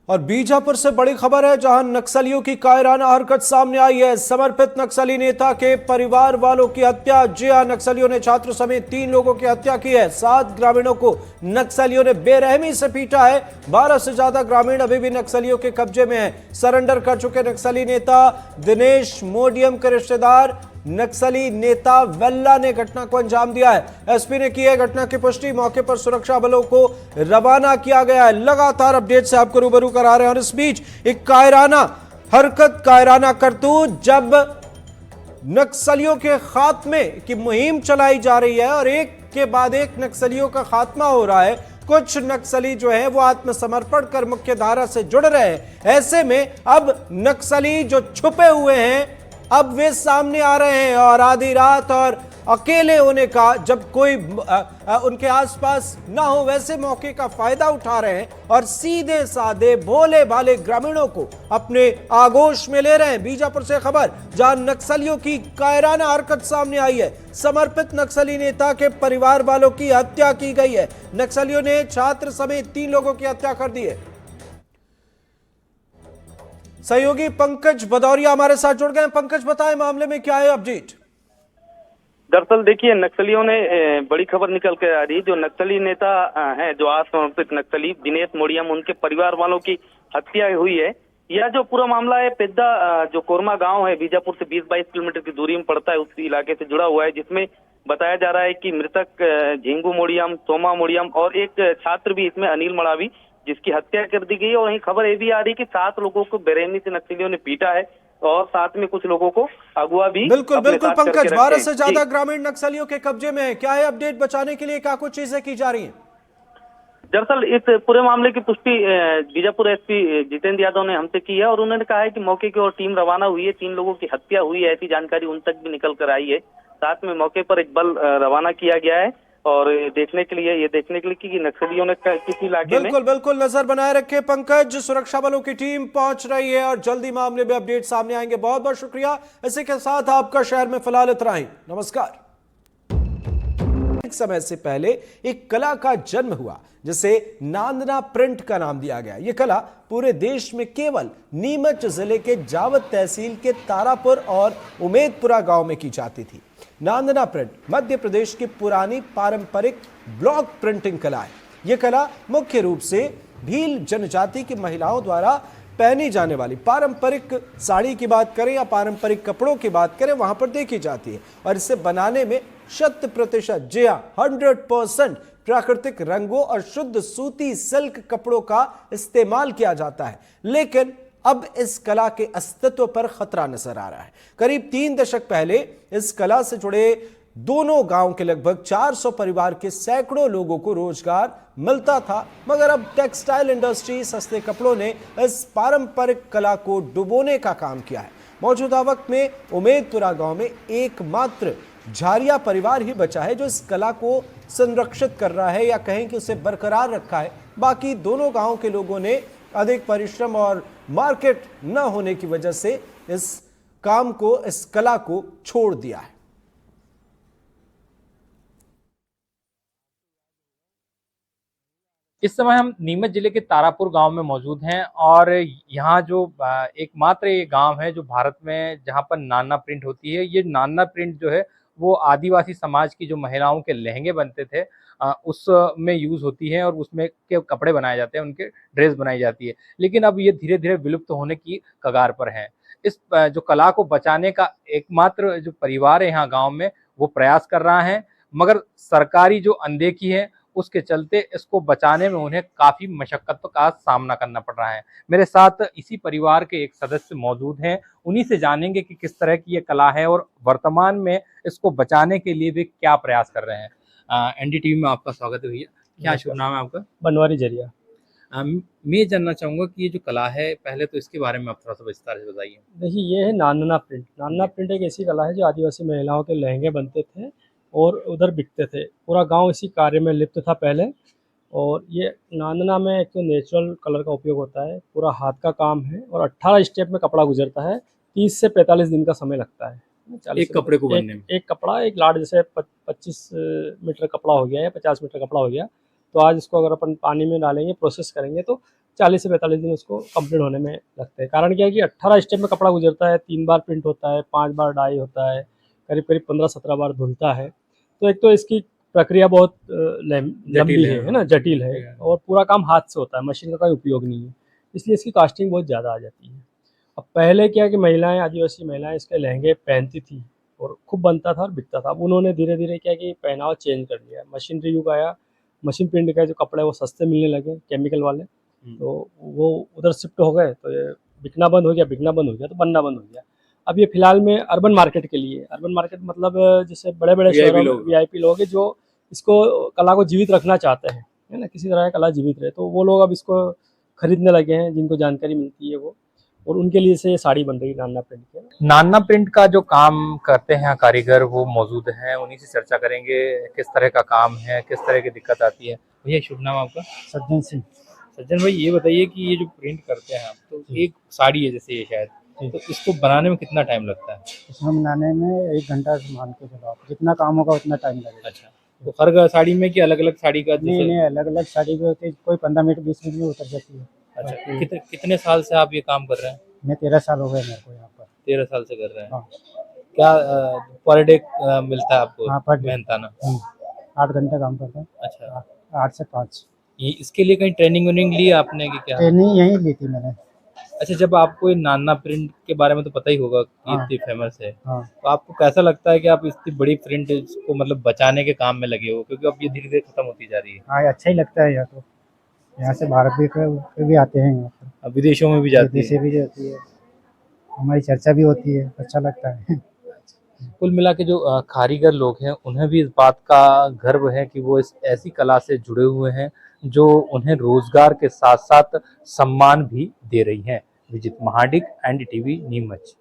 और बीजापुर से बड़ी खबर है, जहां नक्सलियों की कायराना हरकत सामने आई है। समर्पित नक्सली नेता के परिवार वालों की हत्या। जी हां, नक्सलियों ने छात्र समेत 3 लोगों की हत्या की है। 7 ग्रामीणों को नक्सलियों ने बेरहमी से पीटा है। 12 से ज्यादा ग्रामीण अभी भी नक्सलियों के कब्जे में हैं। सरेंडर कर चुके नक्सली नेता दिनेश मोडियम के रिश्तेदार नक्सली नेता वेल्ला ने घटना को अंजाम दिया है। एसपी ने की है घटना की पुष्टि। मौके पर सुरक्षा बलों को रवाना किया गया है। लगातार अपडेट से आपको रूबरू करा रहे हैं। और इस बीच एक कायराना हरकत, कायराना करतूत, जब नक्सलियों के खात्मे की मुहिम चलाई जा रही है और एक के बाद एक नक्सलियों का खात्मा हो रहा है। कुछ नक्सली जो है वो आत्मसमर्पण कर मुख्य धारा से जुड़ रहे हैं। ऐसे में अब नक्सली जो छुपे हुए हैं अब वे सामने आ रहे हैं और आधी रात और अकेले होने का, जब कोई उनके आसपास ना हो, वैसे मौके का फायदा उठा रहे हैं और सीधे साधे भोले भाले ग्रामीणों को अपने आगोश में ले रहे हैं। बीजापुर से खबर, जहां नक्सलियों की कायराना हरकत सामने आई है। समर्पित नक्सली नेता के परिवार वालों की हत्या की गई है। नक्सलियों ने छात्र समेत 3 लोगों की हत्या कर दी है। सहयोगी पंकज भदौरिया हमारे साथ जुड़ गए। पंकज, बताएं मामले में क्या है अपडेट। दरअसल देखिए, नक्सलियों ने बड़ी खबर निकल कर आ रही है। जो नक्सली नेता हैं, जो आत्मसमर्पित नक्सली दिनेश मोडियम, उनके परिवार वालों की हत्या हुई है। यह जो पूरा मामला है, पेद्दा जो कोरमा गांव है, बीजापुर से 20-22 किलोमीटर की दूरी में पड़ता है, उस इलाके से जुड़ा हुआ है, जिसमें बताया जा रहा है कि मृतक झिंगू मोडियम, सोमा मोडियम और एक छात्र भी इसमें अनिल मड़ावी, जिसकी हत्या कर दी गई है। और वहीं खबर ये भी आ रही है कि 7 लोगों को बेरहमी से नक्सलियों ने पीटा है और साथ में कुछ लोगों को अगवा भी बिल्कुल बिल्कुल पंकज, 12 से जी। ज्यादा ग्रामीण नक्सलियों के कब्जे में है। क्या है अपडेट, बचाने के लिए क्या कुछ चीजें की जा रही हैं? दरअसल इस पूरे मामले की पुष्टि बीजापुर एसपी जितेंद्र यादव ने हमसे की है और उन्होंने कहा है कि मौके की ओर टीम रवाना हुई है। 3 लोगों की हत्या हुई है, ऐसी जानकारी उन तक भी निकल कर आई है। साथ में मौके पर एक बल रवाना किया गया है और ये देखने के लिए कि नक्सलियों ने किसी इलाके में। बिल्कुल बिल्कुल, नजर बनाए रखे पंकज। सुरक्षा बलों की टीम पहुंच रही है और जल्दी मामले में अपडेट सामने आएंगे। बहुत बहुत शुक्रिया। इसी के साथ आपका शहर में फिलहाल इतना ही। नमस्कार। एक समय से पहले एक कला का जन्म हुआ जिसे नांदना प्रिंट का नाम दिया गया। यह कला पूरे देश में केवल नीमच जिले के जावद तहसील के तारापुर और उमेदपुरा गांव में की जाती थी। नांदना प्रिंट मध्य प्रदेश की पुरानी पारंपरिक ब्लॉक प्रिंटिंग कला है। यह कला मुख्य रूप से भील जनजाति की महिलाओं द्वारा पहनी जाने वाली पारंपरिक साड़ी की बात करें या पारंपरिक कपड़ों की बात करें, वहां पर देखी जाती है। और इसे बनाने में 100%, जी हां 100% प्राकृतिक रंगों और शुद्ध सूती सिल्क कपड़ों का इस्तेमाल किया जाता है। लेकिन अब इस कला के अस्तित्व पर खतरा नजर आ रहा है। करीब 3 दशक पहले इस कला से जुड़े दोनों गांव के लगभग 400 परिवार के सैकड़ों लोगों को रोजगार मिलता था, मगर अब टेक्सटाइल इंडस्ट्री, सस्ते कपड़ों ने इस पारंपरिक कला को डुबोने का काम किया है। मौजूदा वक्त में उमेदपुरा गांव में एकमात्र झारिया परिवार ही बचा है जो इस कला को संरक्षित कर रहा है या कहें कि उसे बरकरार रखा है। बाकी दोनों गांव के लोगों ने अधिक परिश्रम और मार्केट न होने की वजह से इस काम को, इस कला को छोड़ दिया है। इस समय हम नीमच जिले के तारापुर गांव में मौजूद हैं और यहाँ जो एकमात्र ये गांव है जो भारत में जहाँ पर नाना प्रिंट होती है। ये नाना प्रिंट जो है वो आदिवासी समाज की जो महिलाओं के लहंगे बनते थे उसमें यूज होती है और उसमें के कपड़े बनाए जाते हैं, उनके ड्रेस बनाई जाती है। लेकिन अब ये धीरे धीरे विलुप्त होने की कगार पर है। इस जो कला को बचाने का एकमात्र जो परिवार है यहाँ गाँव में वो प्रयास कर रहा है, मगर सरकारी जो अनदेखी है उसके चलते इसको बचाने में उन्हें काफी मशक्कत का सामना करना पड़ रहा है। मेरे साथ इसी परिवार के एक सदस्य मौजूद हैं, उन्हीं से जानेंगे कि किस तरह की ये कला है और वर्तमान में इसको बचाने के लिए वे क्या प्रयास कर रहे हैं। एनडीटीवी में आपका स्वागत है भैया। क्या शुभ नाम है आपका? बनवारी जरिया। मैं ये जानना चाहूंगा कि ये जो कला है, पहले तो इसके बारे में आप थोड़ा सा विस्तार से बताइए। देखिए, ये है नानना प्रिंट। नानना प्रिंट एक ऐसी कला है जो आदिवासी महिलाओं के लहंगे बनते थे और उधर बिकते थे। पूरा गांव इसी कार्य में लिप्त था पहले। और ये नानना में एक तो नेचुरल कलर का उपयोग होता है, पूरा हाथ का काम है और 18 स्टेप में कपड़ा गुजरता है। 30 से 45 दिन का समय लगता है एक कपड़े को बनने में। एक कपड़ा, एक लाट, जैसे 25 मीटर कपड़ा हो गया या 50 मीटर कपड़ा हो गया, तो आज इसको अगर अपन पानी में डालेंगे, प्रोसेस करेंगे तो 40 से 45 दिन उसको कंप्लीट होने में लगते हैं। कारण क्या है कि 18 स्टेप में कपड़ा गुजरता है, 3 बार प्रिंट होता है, 5 बार डाई होता है, करीब करीब 15-17 बार धुलता है। तो एक तो इसकी प्रक्रिया बहुत लंबी है ना, जटिल है, और पूरा काम हाथ से होता है, मशीन का कोई उपयोग नहीं है, इसलिए इसकी कास्टिंग बहुत ज़्यादा आ जाती है। अब पहले क्या कि महिलाएं, आदिवासी महिलाएं इसके लहंगे पहनती थी और खूब बनता था और बिकता था। अब उन्होंने धीरे धीरे क्या कि पहनाव चेंज कर लिया, मशीनरी युग आया, मशीन प्रिंट का जो कपड़े वो सस्ते मिलने लगे, केमिकल वाले, तो वो उधर शिफ्ट हो गए, तो ये बिकना बंद हो गया, तो बनना बंद हो गया। अब ये फिलहाल में अर्बन मार्केट के लिए, अर्बन मार्केट मतलब जैसे बड़े बड़े शहरों में वीआईपी लोग हैं जो इसको कला को जीवित रखना चाहते हैं, है ना, किसी तरह का कला जीवित रहे, तो वो लोग अब इसको खरीदने लगे हैं, जिनको जानकारी मिलती है वो, और उनके लिए से ये साड़ी बन रही है नाना प्रिंट के। नाना प्रिंट का जो काम करते हैं कारीगर वो मौजूद हैं, उन्हीं से चर्चा करेंगे किस तरह का काम है, किस तरह की दिक्कत आती है। भैया शुभ नाम आपका? सज्जन सिंह। सज्जन भाई, ये बताइए कि ये जो प्रिंट करते हैं आप, तो एक साड़ी है जैसे ये शायद, तो इसको बनाने में कितना टाइम लगता है? इसमें बनाने में 1 घंटा से मान के चलो, आप जितना काम होगा उतना टाइम लगेगा। अच्छा, तो हर साड़ी में कि अलग अलग साड़ी का नहीं, अलग अलग साड़ी भी होती है, कोई 15 मिनट 20 मिनट में उतर जाती है। अच्छा, कितने साल से आप ये काम कर रहे हैं? मैं 13 साल हो गए मेरे को यहाँ पर। 13 साल से कर रहे हैं। हाँ। क्या पर डे मिलता है आपको? हाँ, पर डे। मेहनताना 8 घंटे काम करता हूँ। अच्छा, 8 से 5। ये इसके लिए कहीं ट्रेनिंग व्रेनिंग ली आपने कि क्या? ट्रेनिंग यहीं ली थी मैंने। अच्छा, जब आपको ये नाना प्रिंट के बारे में तो पता ही होगा कि हाँ। इतनी फेमस है, हाँ। तो आपको कैसा लगता है कि आप इतनी बड़ी प्रिंट को मतलब बचाने के काम में लगे हो, क्योंकि अब ये धीरे धीरे खत्म होती जा रही है? हाँ, अच्छा ही लगता है। तो यहाँ से भारत भी आते हैं, यहाँ पर अब विदेशों में भी जाती है। विदेशी भी जाती है, हमारी चर्चा भी होती है, अच्छा लगता है। कुल मिला के जो कारीगर लोग हैं उन्हें भी इस बात का गर्व है कि वो इस ऐसी कला से जुड़े हुए हैं जो उन्हें रोजगार के साथ साथ सम्मान भी दे रही हैं। विजित महाडिक, एनडीटीवी, नीमच।